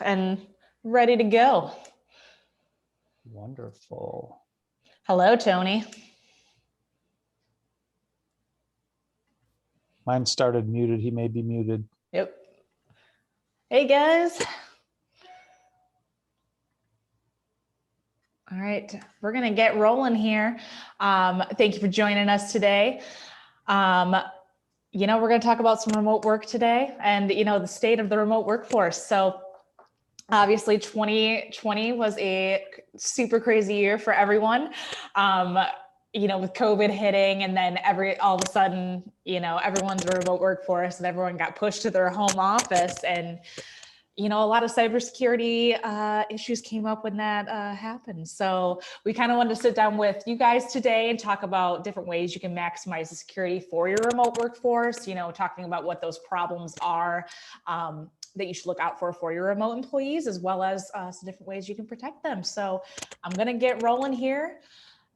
and ready to go. Wonderful. Hello, Tony. Mine started muted. He may be muted. Yep. Hey, guys. All right, we're going to get rolling here. Thank you for joining us today. We're going to talk about some remote work today and, the state of the remote workforce. So obviously 2020 was a super crazy year for everyone. With COVID hitting and then all of a sudden, everyone's a remote workforce and everyone got pushed to their home office, and a lot of cybersecurity issues came up when that happened. So we kind of wanted to sit down with you guys today and talk about different ways you can maximize the security for your remote workforce, talking about what those problems are that you should look out for your remote employees, as well as some different ways you can protect them. So I'm going to get rolling here.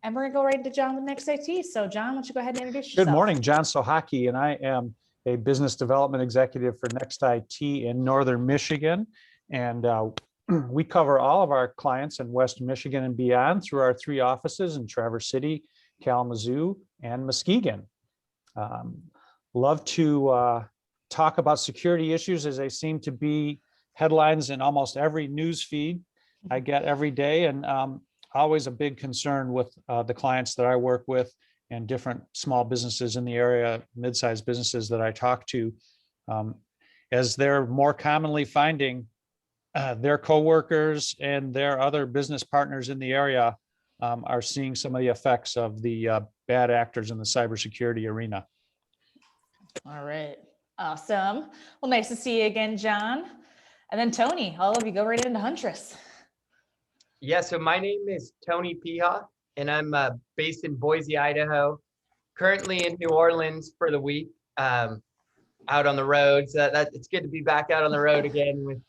And we're going to go right into John with Next IT. So John, why don't you go ahead and introduce yourself? Good morning, John Sohaki, and I am a business development executive for Next IT in Northern Michigan. And we cover all of our clients in West Michigan and beyond through our 3 offices in Traverse City, Kalamazoo, and Muskegon. Love to talk about security issues, as they seem to be headlines in almost every news feed I get every day. And always a big concern with the clients that I work with and different small businesses in the area, mid-sized businesses that I talk to, as they're more commonly finding their coworkers and their other business partners in the area are seeing some of the effects of the bad actors in the cybersecurity arena. All right, awesome. Well, nice to see you again, John. And then Tony, all of you go right into Huntress. Yeah, so my name is Tony Piha, and I'm based in Boise, Idaho, currently in New Orleans for the week, out on the road. So it's good to be back out on the road again with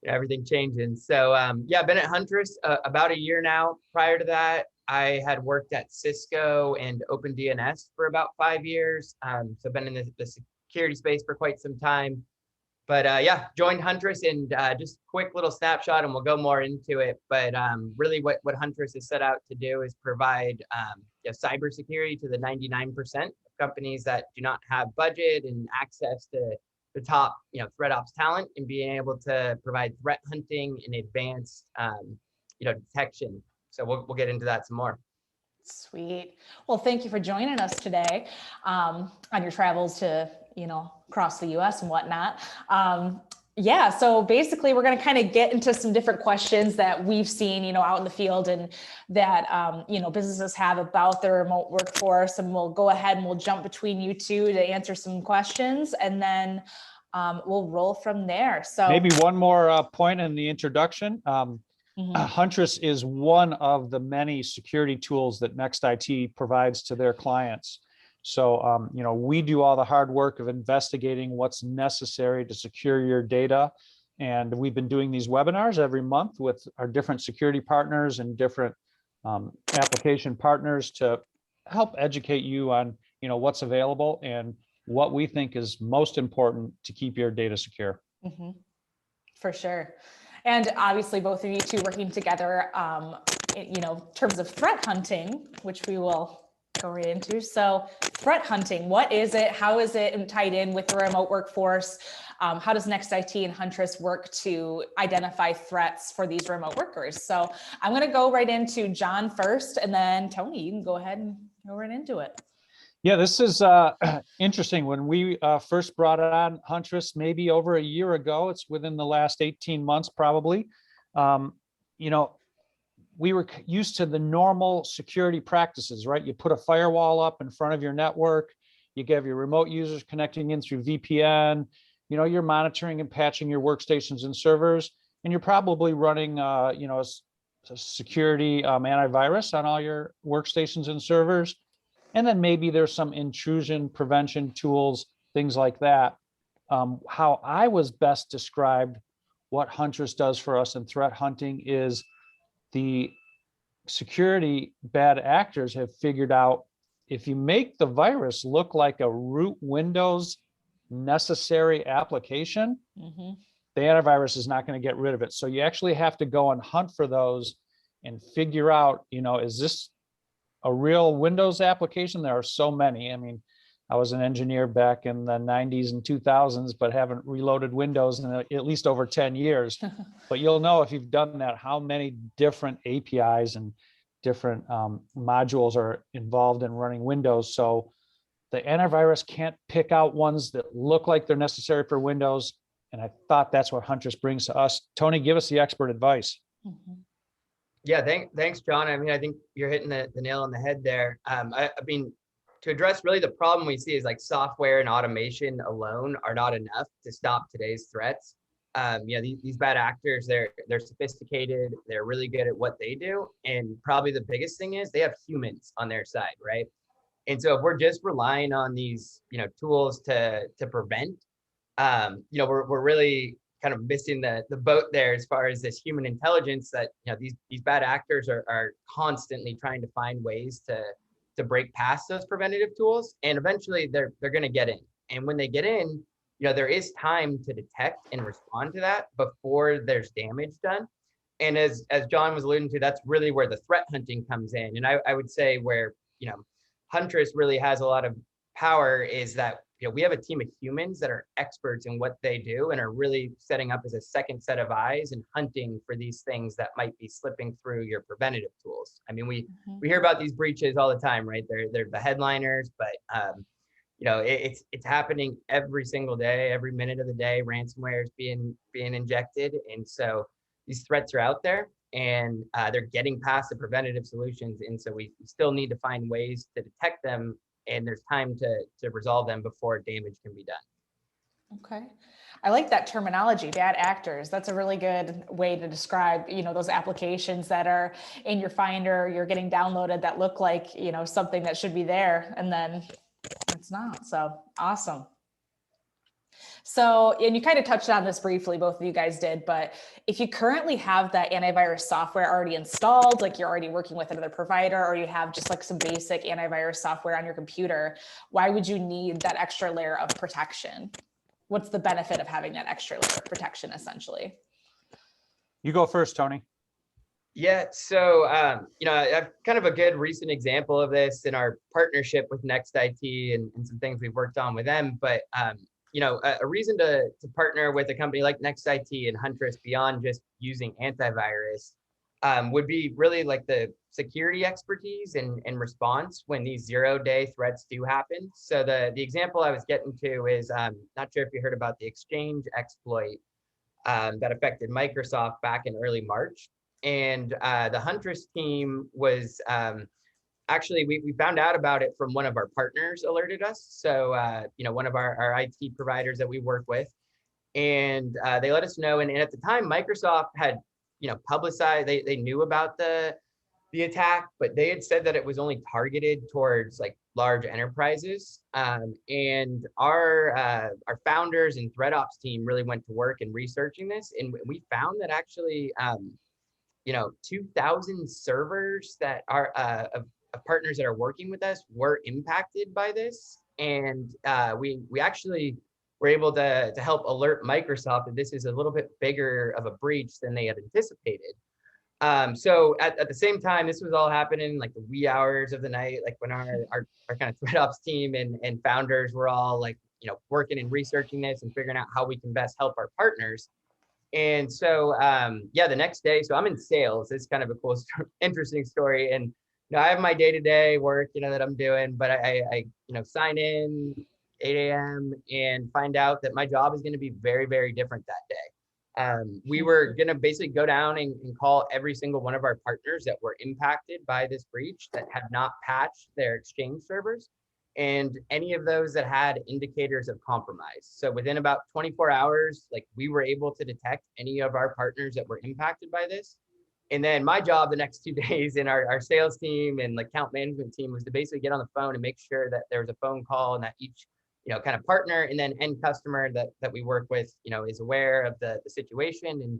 everything changing. So I've been at Huntress about a year now. Prior to that, I had worked at Cisco and OpenDNS for about 5 years. So I've been in the security space for quite some time. But joined Huntress, and just quick little snapshot, and we'll go more into it. But really what Huntress is set out to do is provide cybersecurity to the 99% of companies that do not have budget and access to the top threat ops talent, and being able to provide threat hunting and advanced detection. So we'll get into that some more. Sweet. Well, thank you for joining us today on your travels to across the US and whatnot. So basically we're going to kind of get into some different questions that we've seen, out in the field, and that, businesses have about their remote workforce. And we'll go ahead and we'll jump between you two to answer some questions, and then we'll roll from there. So maybe one more point in the introduction. Huntress is one of the many security tools that Next IT provides to their clients. So, we do all the hard work of investigating what's necessary to secure your data. And we've been doing these webinars every month with our different security partners and different application partners to help educate you on, what's available and what we think is most important to keep your data secure. For sure. And obviously both of you two working together, in terms of threat hunting, which we will go right into. So threat hunting, what is it? How is it tied in with the remote workforce? How does Next IT and Huntress work to identify threats for these remote workers? So I'm going to go right into John first, and then Tony, you can go ahead and go right into it. Yeah, this is interesting. When we first brought on Huntress, maybe over a year ago, it's within the last 18 months, probably, we were used to the normal security practices, right? You put a firewall up in front of your network, you have your remote users connecting in through VPN, you're monitoring and patching your workstations and servers, and you're probably running, a security antivirus on all your workstations and servers. And then maybe there's some intrusion prevention tools, things like that. How I was best described what Huntress does for us in threat hunting is the security bad actors have figured out if you make the virus look like a root Windows necessary application, the antivirus is not going to get rid of it. So you actually have to go and hunt for those and figure out, is this a real Windows application? There are so many. I mean, I was an engineer back in the 90s and 2000s, but haven't reloaded Windows in at least over 10 years. But you'll know if you've done that, how many different APIs and different modules are involved in running Windows. So the antivirus can't pick out ones that look like they're necessary for Windows. And I thought that's what Huntress brings to us. Tony, give us the expert advice. Yeah, thanks, John. I mean, I think you're hitting the nail on the head there. I mean, to address really the problem we see is like software and automation alone are not enough to stop today's threats. These bad actors, they're sophisticated, they're really good at what they do. And probably the biggest thing is they have humans on their side, right? And so if we're just relying on these, tools to prevent, we're really kind of missing the boat there as far as this human intelligence that, these bad actors are constantly trying to find ways to break past those preventative tools. And eventually they're going to get in. And when they get in, there is time to detect and respond to that before there's damage done. And as John was alluding to, that's really where the threat hunting comes in. And I would say where, Huntress really has a lot of power is that, we have a team of humans that are experts in what they do and are really setting up as a second set of eyes and hunting for these things that might be slipping through your preventative tools. I mean, we hear about these breaches all the time, right? They're the headliners, but it's happening every single day, every minute of the day. Ransomware is being injected, and so these threats are out there, and they're getting past the preventative solutions, and so we still need to find ways to detect them. And there's time to resolve them before damage can be done. Okay. I like that terminology, bad actors. That's a really good way to describe, those applications that are in your Finder, you're getting downloaded that look like, something that should be there, and then it's not. So awesome. So, and you kind of touched on this briefly, both of you guys did, but if you currently have that antivirus software already installed, like you're already working with another provider, or you have just like some basic antivirus software on your computer, why would you need that extra layer of protection? What's the benefit of having that extra layer of protection, essentially? You go first, Tony. Yeah, so, I have kind of a good recent example of this in our partnership with Next IT and some things we've worked on with them, but a reason to partner with a company like Next IT and Huntress beyond just using antivirus would be really like the security expertise and response when these 0-day threats do happen. So the example I was getting to is, not sure if you heard about the Exchange exploit that affected Microsoft back in early March. And the Huntress team was actually, we found out about it from one of our partners alerted us. So, one of our IT providers that we work with, and they let us know. And at the time, Microsoft had, publicized, they knew about the attack, but they had said that it was only targeted towards like large enterprises. And our founders and threat ops team really went to work in researching this. And we found that actually, 2,000 servers that are of partners that are working with us were impacted by this. And we actually were able to help alert Microsoft that this is a little bit bigger of a breach than they had anticipated. So at the same time, this was all happening like the wee hours of the night, like when our kind of threat ops team and founders were all like, working and researching this and figuring out how we can best help our partners. And so, the next day, so I'm in sales. It's kind of a cool, interesting story. And I have my day-to-day work, that I'm doing, but I sign in 8 a.m. and find out that my job is going to be very, very different that day. We were going to basically go down and call every single one of our partners that were impacted by this breach that had not patched their Exchange servers, and any of those that had indicators of compromise. So within about 24 hours, like we were able to detect any of our partners that were impacted by this. And then my job the next 2 days in our sales team and account management team was to basically get on the phone and make sure that there was a phone call and that each, kind of partner and then end customer that we work with, is aware of the situation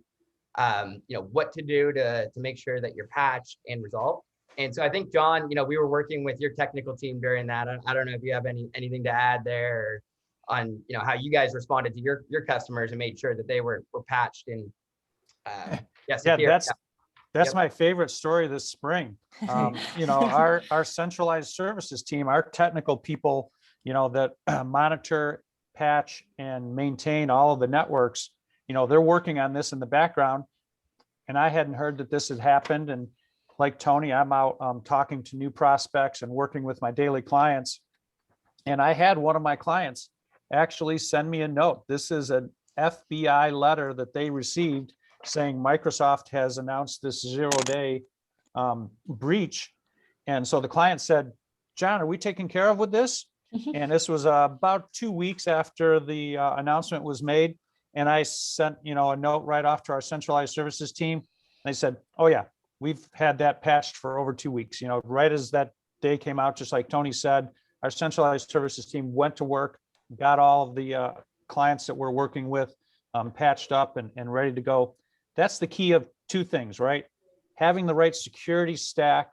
and, what to do to make sure that you're patched and resolved. And so I think, John, we were working with your technical team during that. I don't know if you have anything to add there how you guys responded to your customers and made sure that they were patched and Yeah, secure. that's Yep. my favorite story this spring. Our centralized services team, our technical people, that monitor, patch, and maintain all of the networks, they're working on this in the background. And I hadn't heard that this had happened. And like Tony, I'm out talking to new prospects and working with my daily clients. And I had one of my clients actually send me a note. This is an FBI letter that they received saying Microsoft has announced this 0-day breach. And so the client said, John, are we taken care of with this? And this was about 2 weeks after the announcement was made. And I sent, a note right off to our centralized services team. They said, oh yeah, we've had that patched for over 2 weeks. Right as that day came out, just like Tony said, our centralized services team went to work, got all of the clients that we're working with patched up and ready to go. That's the key of two things, right? Having the right security stack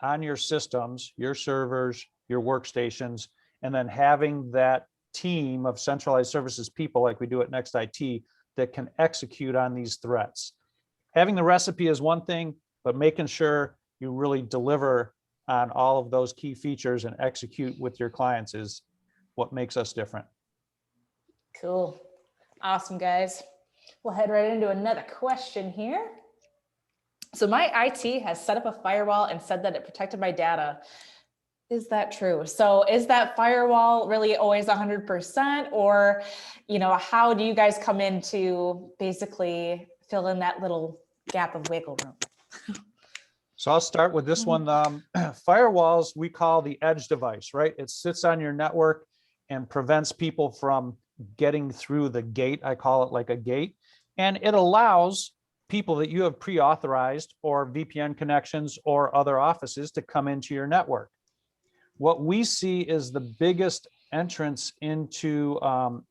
on your systems, your servers, your workstations, and then having that team of centralized services people like we do at Next IT that can execute on these threats. Having the recipe is one thing, but making sure you really deliver on all of those key features and execute with your clients is what makes us different. Cool. Awesome, guys. We'll head right into another question here. So my IT has set up a firewall and said that it protected my data. Is that true? So is that firewall really always 100%? Or, how do you guys come in to basically fill in that little gap of wiggle room? So I'll start with this one. Firewalls, we call the edge device, right? It sits on your network and prevents people from getting through the gate. I call it like a gate. And it allows people that you have pre-authorized or VPN connections or other offices to come into your network. What we see is the biggest entrance into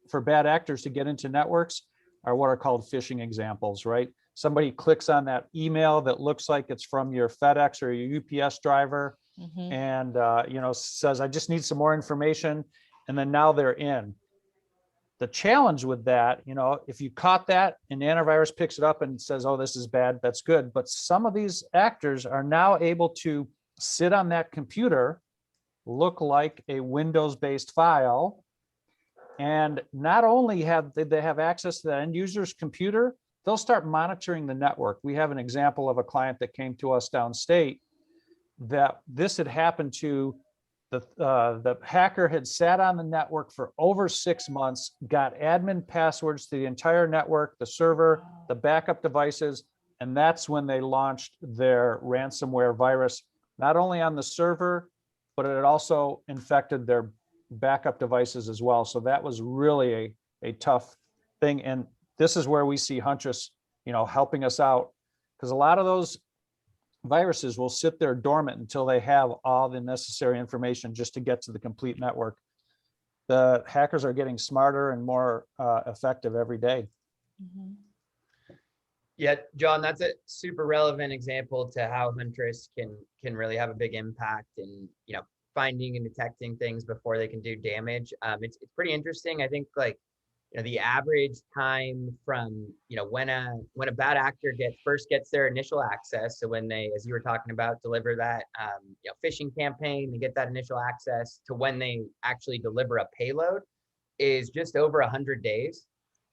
for bad actors to get into networks are what are called phishing examples, right? Somebody clicks on that email that looks like it's from your FedEx or your UPS driver and says, I just need some more information. And then now they're in. The challenge with that, if you caught that and the antivirus picks it up and says, oh, this is bad, that's good. But some of these actors are now able to sit on that computer, look like a Windows-based file. And not only did they have access to the end user's computer, they'll start monitoring the network. We have an example of a client that came to us downstate that this had happened to. The hacker had sat on the network for over 6 months, got admin passwords to the entire network, the server, the backup devices, and that's when they launched their ransomware virus, not only on the server, but it also infected their backup devices as well. So that was really a tough thing. And this is where we see Huntress, helping us out, because a lot of those viruses will sit there dormant until they have all the necessary information just to get to the complete network. The hackers are getting smarter and more effective every day. Yeah, John, that's a super relevant example to how Huntress can really have a big impact in finding and detecting things before they can do damage. It's pretty interesting. I think the average time from when a bad actor first gets their initial access, so when they, as you were talking about, deliver that phishing campaign, they get that initial access, to when they actually deliver a payload, is just over 100 days.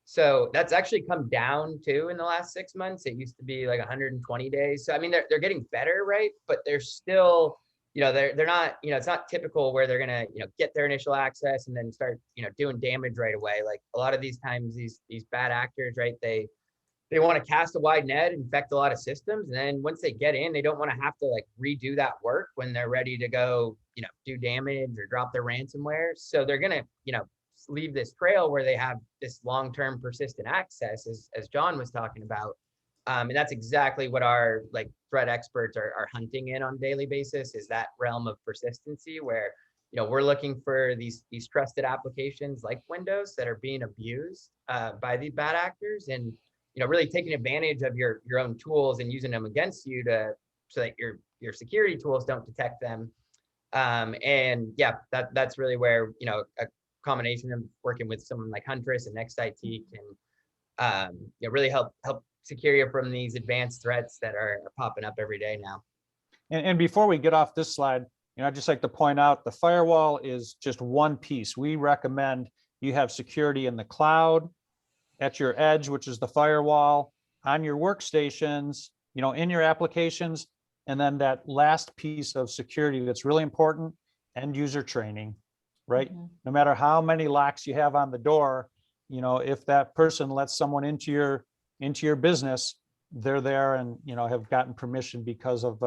So that's actually come down too in the last 6 months. It used to be like 120 days. So I mean, they're getting better, right? But they're still, they're not, it's not typical where they're gonna, get their initial access and then start, doing damage right away. Like a lot of these times, these bad actors, right? They want to cast a wide net, infect a lot of systems, and then once they get in, they don't want to have to redo that work when they're ready to go, do damage or drop their ransomware. So they're gonna, leave this trail where they have this long-term persistent access, as John was talking about. And that's exactly what our threat experts are hunting in on a daily basis, is that realm of persistency where, we're looking for these trusted applications like Windows that are being abused by these bad actors, and, really taking advantage of your own tools and using them against you so that your security tools don't detect them. And yeah, that's really where, combination of working with someone like Huntress and Next IT can really help secure you from these advanced threats that are popping up every day now. And before we get off this slide, I'd just like to point out the firewall is just one piece. We recommend you have security in the cloud, at your edge, which is the firewall, on your workstations, in your applications, and then that last piece of security that's really important, end user training, right? No matter how many locks you have on the door, if that person lets someone into your business, they're there and have gotten permission because of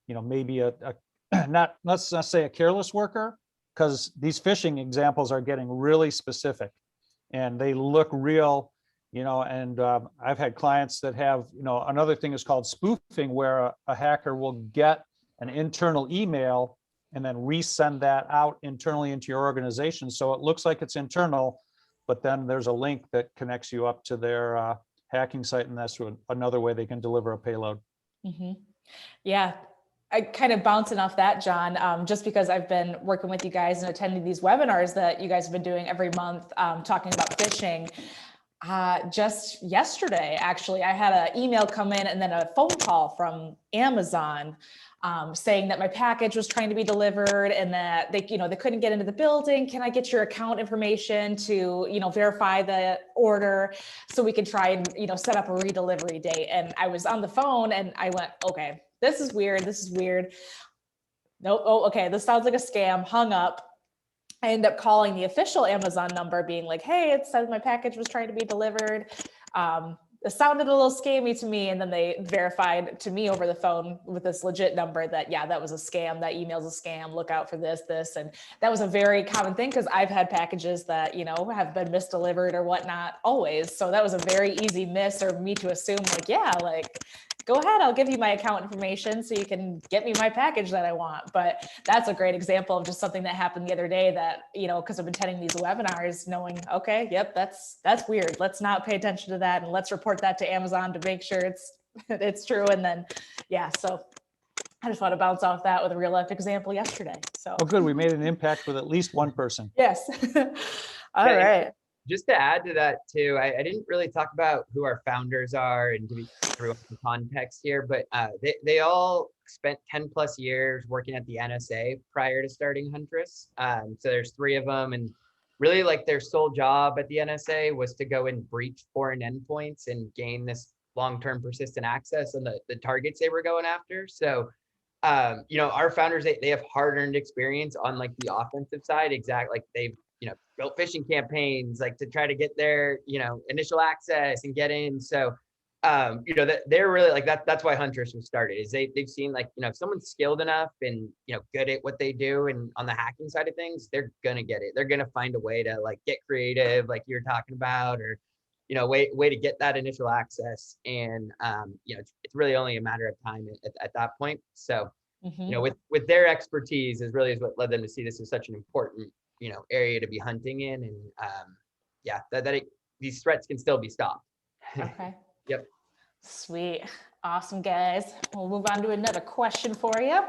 maybe a let's not say a careless worker, because these phishing examples are getting really specific and they look real, and I've had clients that have, another thing is called spoofing, where a hacker will get an internal email and then resend that out internally into your organization. So it looks like it's internal, but then there's a link that connects you up to their hacking site, and that's another way they can deliver a payload. Yeah. I kind of bouncing off that, John, just because I've been working with you guys and attending these webinars that you guys have been doing every month, talking about phishing. Just yesterday, actually, I had an email come in and then a phone call from Amazon saying that my package was trying to be delivered and that they couldn't get into the building. Can I get your account information to, verify the order so we can try and, set up a redelivery date? And I was on the phone and I went, okay, this is weird. Nope. Oh, okay. This sounds like a scam. Hung up. I ended up calling the official Amazon number being like, hey, it says my package was trying to be delivered. It sounded a little scammy to me. And then they verified to me over the phone with this legit number that, yeah, that was a scam. That email's a scam. Look out for this. And that was a very common thing because I've had packages that, have been misdelivered or whatnot always. So that was a very easy miss or me to assume like, yeah, like, go ahead, I'll give you my account information so you can get me my package that I want. But that's a great example of just something that happened the other day that, because I've been attending these webinars knowing, okay, yep, that's weird. Let's not pay attention to that. And let's report that to Amazon to make sure it's true. And then, yeah, so I just want to bounce off that with a real life example yesterday. So good. We made an impact with at least one person. Yes. All right. Just to add to that too, I didn't really talk about who our founders are and give everyone some context here, but they all spent 10 plus years working at the NSA prior to starting Huntress. So there's 3 of them, and really like their sole job at the NSA was to go and breach foreign endpoints and gain this long-term persistent access on the targets they were going after. So our founders, they have hard-earned experience on like the offensive side. Exactly, like they've built phishing campaigns like to try to get their initial access and get in. So that they're really like that's why Huntress was started, is they've seen like if someone's skilled enough and good at what they do and on the hacking side of things, they're gonna get it. They're gonna find a way to like get creative like you're talking about, or way to get that initial access. And it's really only a matter of time at that point. So with their expertise is what led them to see this as such an important area to be hunting in. And these threats can still be stopped. Okay. Yep. Sweet. Awesome, guys. We'll move on to another question for you.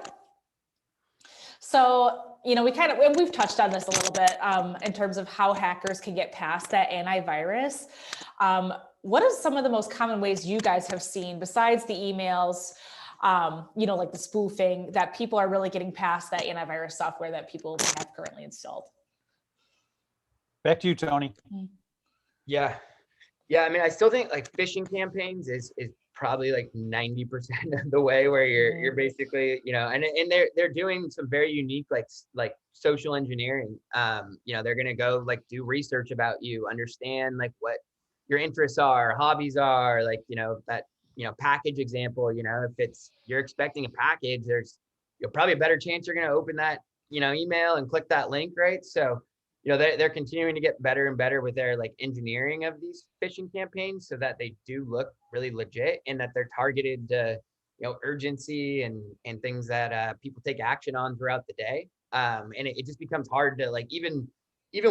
So, we've touched on this a little bit in terms of how hackers can get past that antivirus. What are some of the most common ways you guys have seen, besides the emails, like the spoofing, that people are really getting past that antivirus software that people have currently installed? Back to you, Tony. Yeah. I mean, I still think like phishing campaigns is probably like 90% of the way, where you're basically, and they're doing some very unique like social engineering. They're gonna go like do research about you, understand like what your interests are, hobbies are, like that package example. If you're expecting a package, there's probably a better chance you're gonna open that email and click that link, right? So they're continuing to get better and better with their like engineering of these phishing campaigns, so that they do look really legit and that they're targeted to urgency and things that people take action on throughout the day. And it just becomes hard to like even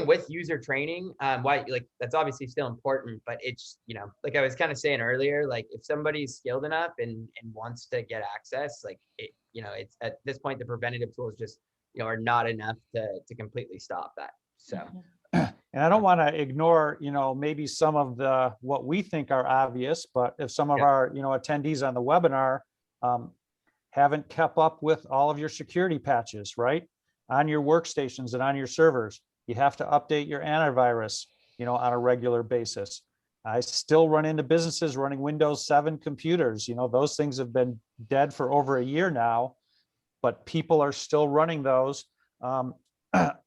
with user training, why like that's obviously still important, but it's like I was kind of saying earlier, like if somebody's skilled enough and wants to get access, like it's at this point the preventative tools just are not enough to completely stop that. So And I don't want to ignore, maybe some of the, what we think are obvious, but if some of Yeah. our, attendees on the webinar haven't kept up with all of your security patches, right? On your workstations and on your servers, you have to update your antivirus, on a regular basis. I still run into businesses running Windows 7 computers. Those things have been dead for over a year now, but people are still running those.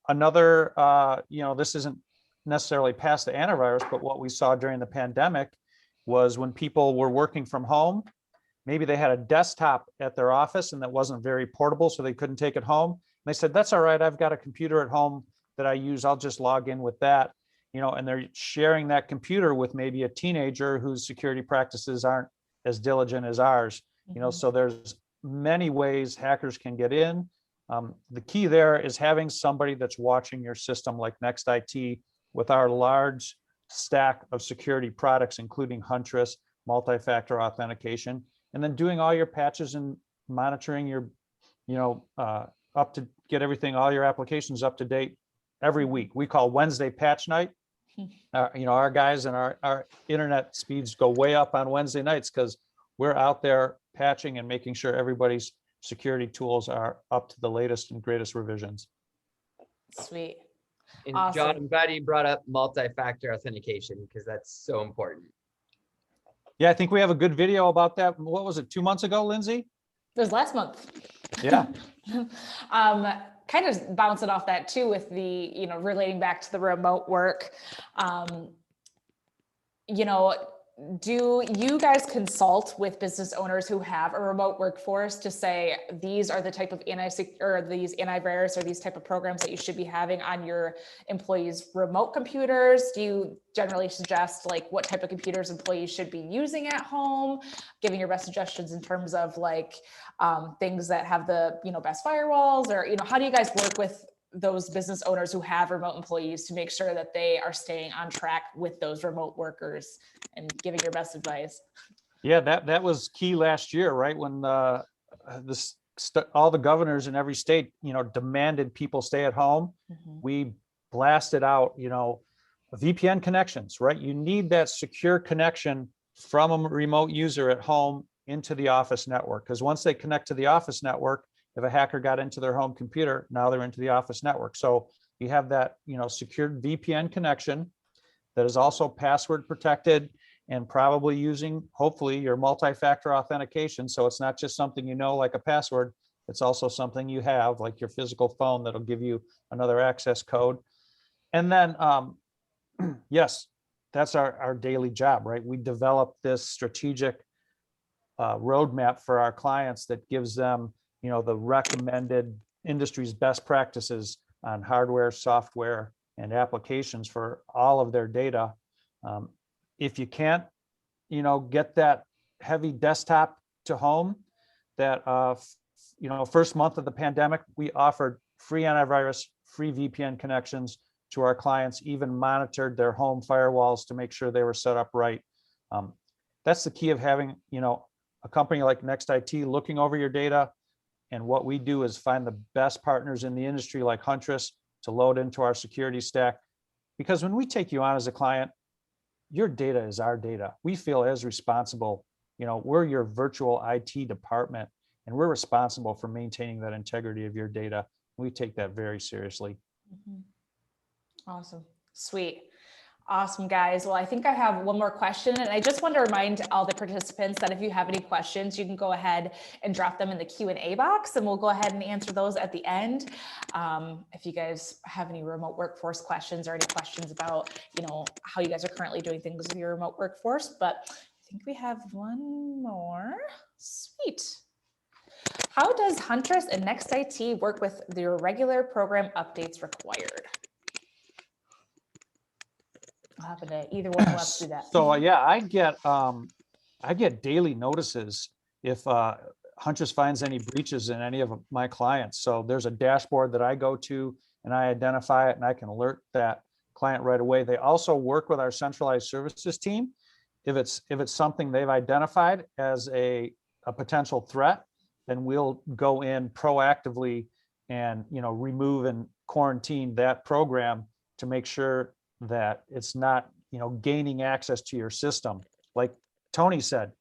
Another, this isn't necessarily past the antivirus, but what we saw during the pandemic was when people were working from home, maybe they had a desktop at their office and that wasn't very portable, so they couldn't take it home. And they said, that's all right, I've got a computer at home that I use, I'll just log in with that. And they're sharing that computer with maybe a teenager whose security practices aren't as diligent as ours. So there's many ways hackers can get in. The key there is having somebody that's watching your system like Next IT with our large stack of security products, including Huntress, multi-factor authentication, and then doing all your patches and monitoring your, up to get everything, all your applications up to date every week. We call Wednesday patch night. Our guys and our internet speeds go way up on Wednesday nights because we're out there patching and making sure everybody's security tools are up to the latest and greatest revisions. Sweet. And Awesome. John, I'm glad you brought up multi-factor authentication because that's so important. Yeah, I think we have a good video about that. What was it, 2 months ago, Lindsay? It was last month. Yeah. Kind of bouncing off that too with the, relating back to the remote work. Do you guys consult with business owners who have a remote workforce to say these are the type of these antivirus or these type of programs that you should be having on your employees' remote computers? Do you generally suggest like what type of computers employees should be using at home, giving your best suggestions in terms of like things that have the best firewalls, or how do you guys work with those business owners who have remote employees to make sure that they are staying on track with those remote workers and giving your best advice? Yeah, that was key last year, right? When all the governors in every state, demanded people stay at home. We blasted out, VPN connections, right? You need that secure connection from a remote user at home into the office network. Because once they connect to the office network, if a hacker got into their home computer, now they're into the office network. So you have that, secured VPN connection that is also password protected and probably using, hopefully, your multi-factor authentication. So it's not just something like a password, it's also something you have, like your physical phone, that'll give you another access code. And then, yes, that's our daily job, right? We develop this strategic roadmap for our clients that gives them the recommended industry's best practices on hardware, software, and applications for all of their data. If you can't, get that heavy desktop to home, that, first month of the pandemic, we offered free antivirus, free VPN connections to our clients, even monitored their home firewalls to make sure they were set up right. That's the key of having, a company like Next IT looking over your data. And what we do is find the best partners in the industry like Huntress to load into our security stack. Because when we take you on as a client, your data is our data. We feel as responsible, we're your virtual IT department, and we're responsible for maintaining that integrity of your data. We take that very seriously. Awesome. Sweet. Awesome, guys. Well, I think I have one more question, and I just want to remind all the participants that if you have any questions, you can go ahead and drop them in the Q&A box, and we'll go ahead and answer those at the end. If you guys have any remote workforce questions or any questions about, how you guys are currently doing things with your remote workforce, but I think we have one more. Sweet. How does Huntress and Next IT work with their regular program updates required? I'll happen to either one wants to do that. So yeah, I get daily notices if Huntress finds any breaches in any of my clients. So there's a dashboard that I go to and I identify it and I can alert that client right away. They also work with our centralized services team. If it's something they've identified as a potential threat, then we'll go in proactively and remove and quarantine that program to make sure that it's not, gaining access to your system. Like Tony said,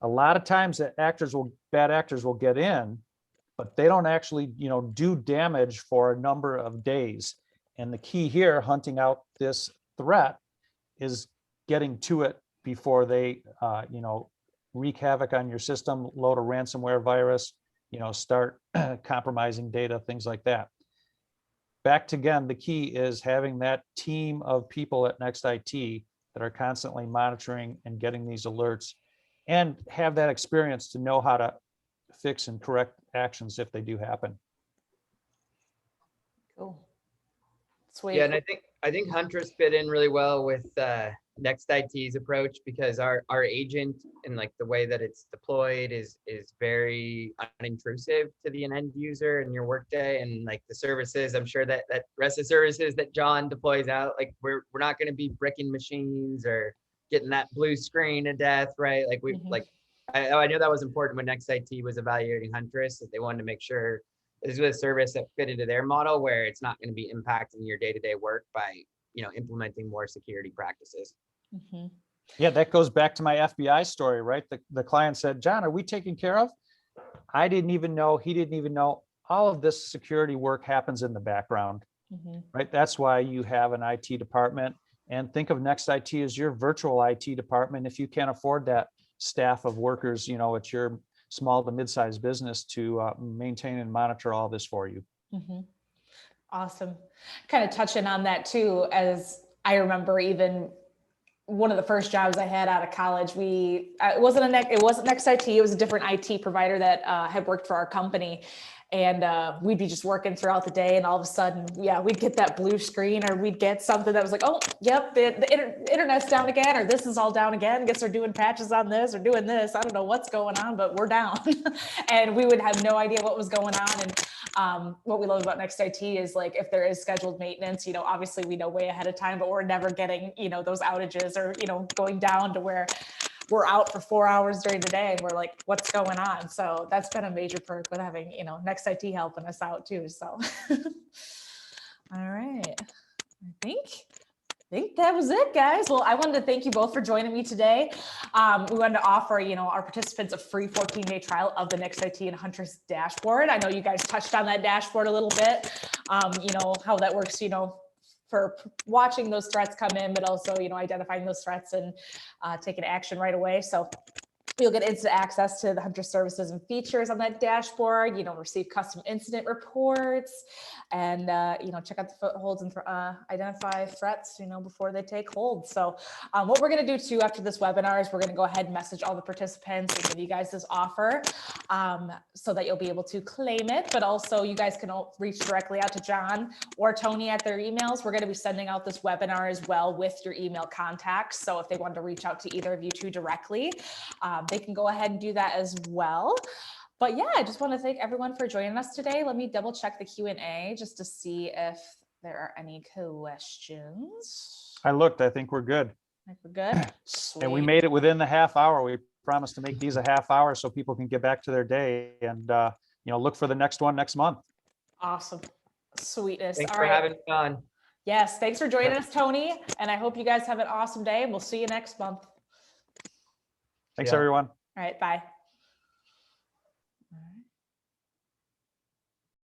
a lot of times that bad actors will get in, but they don't actually, do damage for a number of days. And the key here, hunting out this threat, is getting to it before they, wreak havoc on your system, load a ransomware virus, start compromising data, things like that. Back to again, the key is having that team of people at Next IT that are constantly monitoring and getting these alerts, and have that experience to know how to fix and correct actions if they do happen. Cool. Sweet. Yeah, and I think Huntress fit in really well with Next IT's approach, because our agent and like the way that it's deployed is very unintrusive to the end user and your workday, and like the services. I'm sure that rest of the services that John deploys out, like we're not going to be bricking machines or getting that blue screen to death, right? Like I know that was important when Next IT was evaluating Huntress, that they wanted to make sure this was a service that fit into their model, where it's not going to be impacting your day-to-day work by, implementing more security practices. Mm-hmm. Yeah, that goes back to my FBI story, right? The client said, John, are we taken care of? I didn't even know, he didn't even know. All of this security work happens in the background, Mm-hmm. right? That's why you have an IT department, and think of Next IT as your virtual IT department. If you can't afford that staff of workers, at your small to mid-sized business to maintain and monitor all this for you. Mm-hmm. Awesome. Kind of touching on that too, as I remember even one of the first jobs I had out of college, it wasn't Next IT, it was a different IT provider that had worked for our company. And we'd be just working throughout the day, and all of a sudden, we'd get that blue screen, or we'd get something that was like, oh, yep, the internet's down again, or this is all down again. Guess they're doing patches on this or doing this. I don't know what's going on, but we're down. And we would have no idea what was going on. And what we love about Next IT is, like, if there is scheduled maintenance, obviously we know way ahead of time, but we're never getting, those outages or, going down to where we're out for 4 hours during the day and we're like, what's going on? So that's been a major perk with having, Next IT helping us out too. So, all right. I think that was it, guys. Well, I wanted to thank you both for joining me today. We wanted to offer, our participants a free 14-day trial of the Next IT and Huntress dashboard. I know you guys touched on that dashboard a little bit, how that works, for watching those threats come in, but also, identifying those threats and taking action right away. So you'll get instant access to the Huntress services and features on that dashboard, receive custom incident reports, and, check out the footholds and identify threats, before they take hold. So what we're going to do too after this webinar is we're going to go ahead and message all the participants and give you guys this offer so that you'll be able to claim it. But also you guys can reach directly out to John or Tony at their emails. We're going to be sending out this webinar as well with your email contacts. So if they wanted to reach out to either of you two directly, they can go ahead and do that as well. But yeah, I just want to thank everyone for joining us today. Let me double check the Q&A just to see if there are any questions. I looked, I think we're good. I think we're good. Sweet. And we made it within the half hour. We promised to make these a half hour so people can get back to their day, and look for the next one next month. Awesome. Sweetness. Thanks All for right. having me on. Yes, thanks for joining us, Tony. And I hope you guys have an awesome day, and we'll see you next month. Thanks, Yeah. everyone. All right, bye.